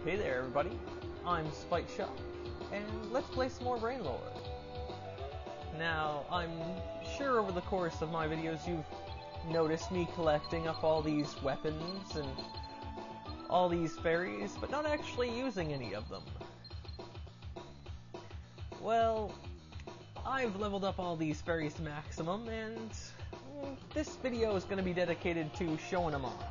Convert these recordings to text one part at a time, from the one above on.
Hey there everybody, I'm Spike Shock, and let's play some more Brainlord. Now, I'm sure over the course of my videos you've noticed me collecting up all these weapons and all these fairies, but not actually using any of them. Well, I've leveled up all these fairies to maximum, and this video is going to be dedicated to showing them off.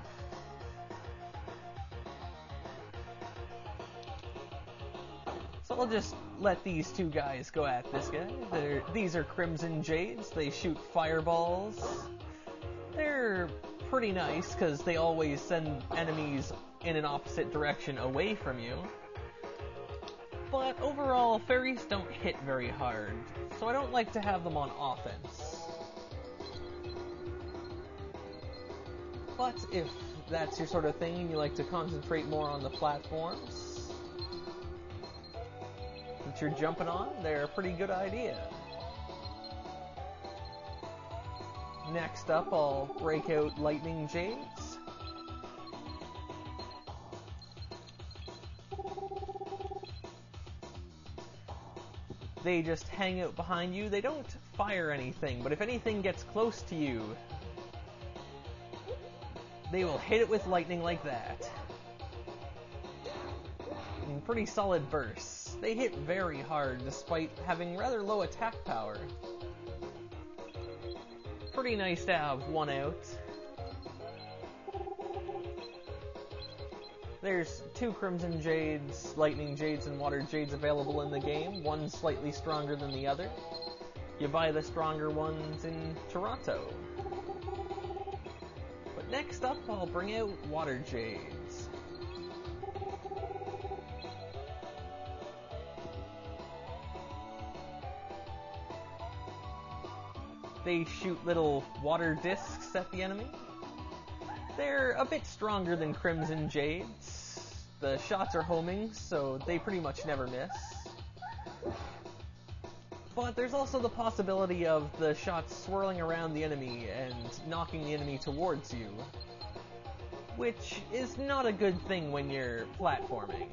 So I'll just let these two guys go at this guy. These are Crimson Jades. They shoot fireballs. They're pretty nice because they always send enemies in an opposite direction away from you. But overall, fairies don't hit very hard, so I don't like to have them on offense. But if that's your sort of thing and you like to concentrate more on the platforms that you're jumping on, they're a pretty good idea. Next up, I'll break out Lightning Jades. They just hang out behind you. They don't fire anything, but if anything gets close to you, they will hit it with lightning like that. In pretty solid bursts. They hit very hard despite having rather low attack power. Pretty nice to have one out. There's two Crimson Jades, Lightning Jades, and Water Jades available in the game, one slightly stronger than the other. You buy the stronger ones in Toronto. But next up, I'll bring out Water Jades. They shoot little water discs at the enemy. They're a bit stronger than Crimson Jades. The shots are homing, so they pretty much never miss. But there's also the possibility of the shots swirling around the enemy and knocking the enemy towards you, which is not a good thing when you're platforming.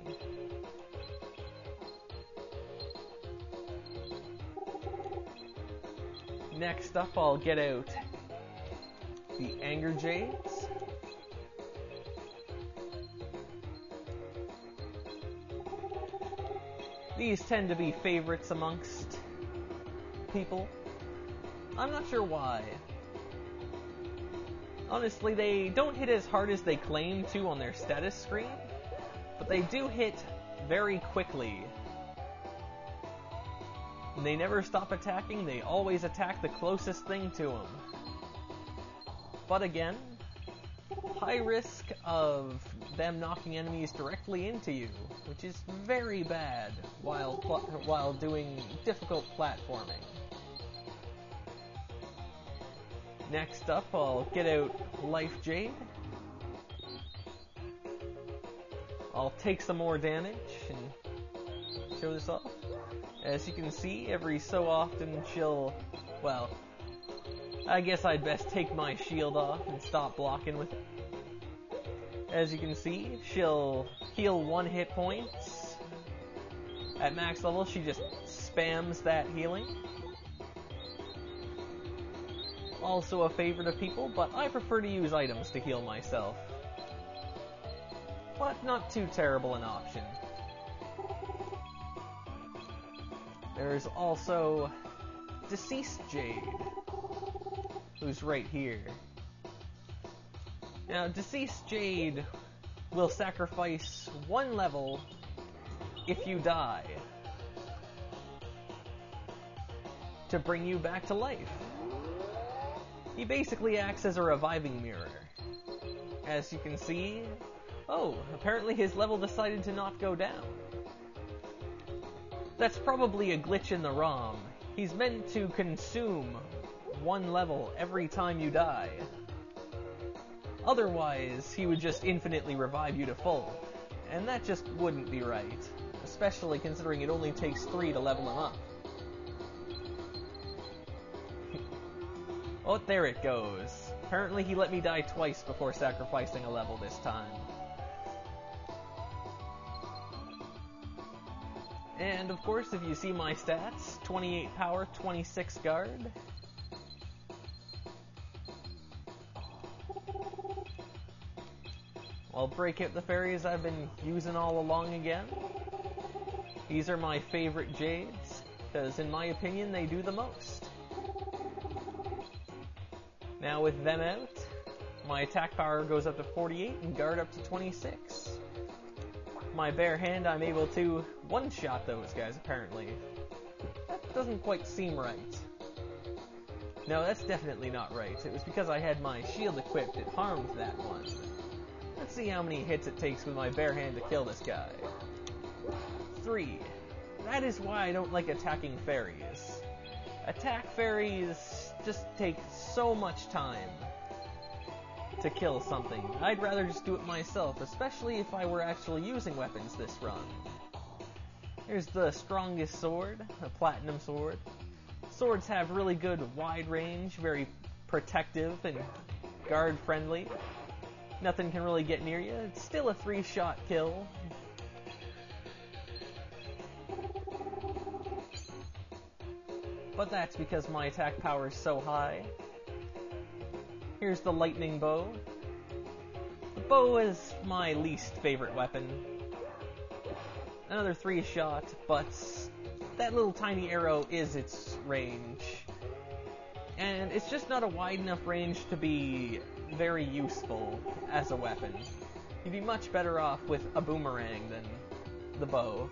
Next up, I'll get out the Anger Jades. These tend to be favorites amongst people. I'm not sure why. Honestly, they don't hit as hard as they claim to on their status screen, but they do hit very quickly. And they never stop attacking, they always attack the closest thing to them. But again, high risk of them knocking enemies directly into you, which is very bad while doing difficult platforming. Next up, I'll get out Life Jade. I'll take some more damage and show this off. As you can see, every so often she'll, well, I guess I'd best take my shield off and stop blocking with it. As you can see, she'll heal 1 hit points. At max level, she just spams that healing. Also a favorite of people, but I prefer to use items to heal myself. But not too terrible an option. There's also Deceased Jade, who's right here. Now, Deceased Jade will sacrifice 1 level if you die to bring you back to life. He basically acts as a reviving mirror. As you can see, apparently his level decided to not go down. That's probably a glitch in the ROM. He's meant to consume 1 level every time you die. Otherwise, he would just infinitely revive you to full. And that just wouldn't be right. Especially considering it only takes 3 to level him up. Oh, there it goes. Apparently he let me die twice before sacrificing a level this time. And of course, if you see my stats, 28 power, 26 guard. I'll break out the fairies I've been using all along again. These are my favorite jades, because in my opinion they do the most. Now with them out, my attack power goes up to 48 and guard up to 26. My bare hand, I'm able to one-shot those guys, apparently. That doesn't quite seem right. No, that's definitely not right. It was because I had my shield equipped, it harmed that one. Let's see how many hits it takes with my bare hand to kill this guy. 3. That is why I don't like attacking fairies. Attack fairies just take so much time to kill something. I'd rather just do it myself, especially if I were actually using weapons this run. Here's the strongest sword, a platinum sword. Swords have really good wide range, very protective and guard friendly. Nothing can really get near you. It's still a 3-shot kill. But that's because my attack power is so high. Here's the lightning bow. The bow is my least favorite weapon. Another 3-shot, but that little tiny arrow is its range. And it's just not a wide enough range to be very useful as a weapon. You'd be much better off with a boomerang than the bow.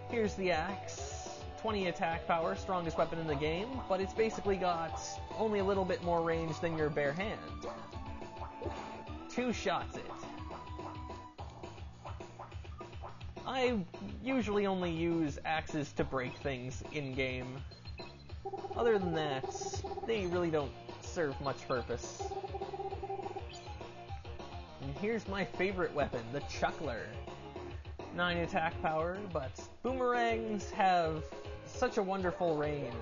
Here's the axe. 20 attack power, strongest weapon in the game, but it's basically got only a little bit more range than your bare hand. 2 shots it. I usually only use axes to break things in-game. Other than that, they really don't serve much purpose. And here's my favorite weapon, the Chuckler. 9 attack power, but boomerangs have such a wonderful range.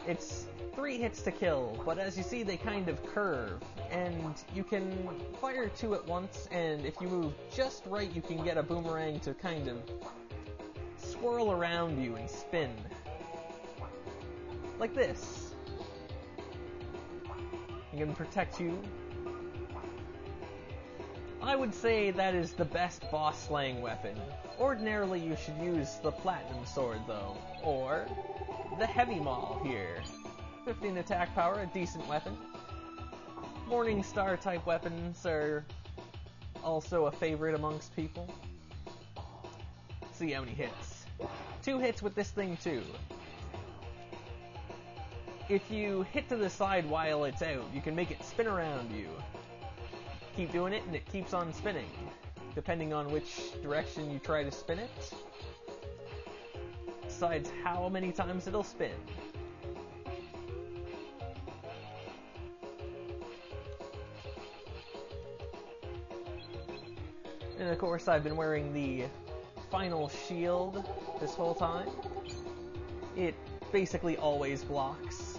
It's 3 hits to kill, but as you see, they kind of curve, and you can fire 2 at once, and if you move just right, you can get a boomerang to kind of swirl around you and spin. Like this. It can protect you. I would say that is the best boss slaying weapon. Ordinarily you should use the platinum sword though, or the heavy maul here. 15 attack power, a decent weapon. Morning Star type weapons are also a favorite amongst people. Let's see how many hits. 2 hits with this thing too. If you hit to the side while it's out, you can make it spin around you. Keep doing it and it keeps on spinning, depending on which direction you try to spin it. Decides how many times it'll spin. And of course I've been wearing the final shield this whole time. It basically always blocks.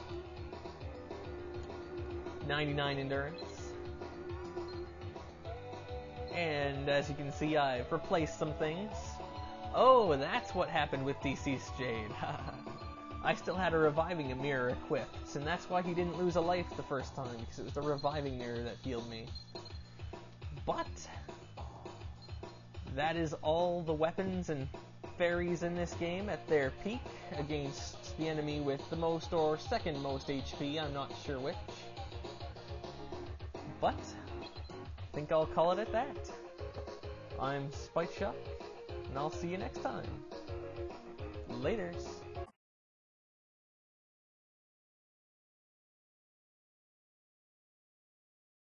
99 endurance. And as you can see, I've replaced some things. Oh, that's what happened with DC's Jade. I still had a reviving mirror equipped, and that's why he didn't lose a life the first time, because it was the reviving mirror that healed me. But that is all the weapons and fairies in this game at their peak against the enemy with the most or second most HP, I'm not sure which. But I think I'll call it at that. I'm Spite Shock, and I'll see you next time. Laters.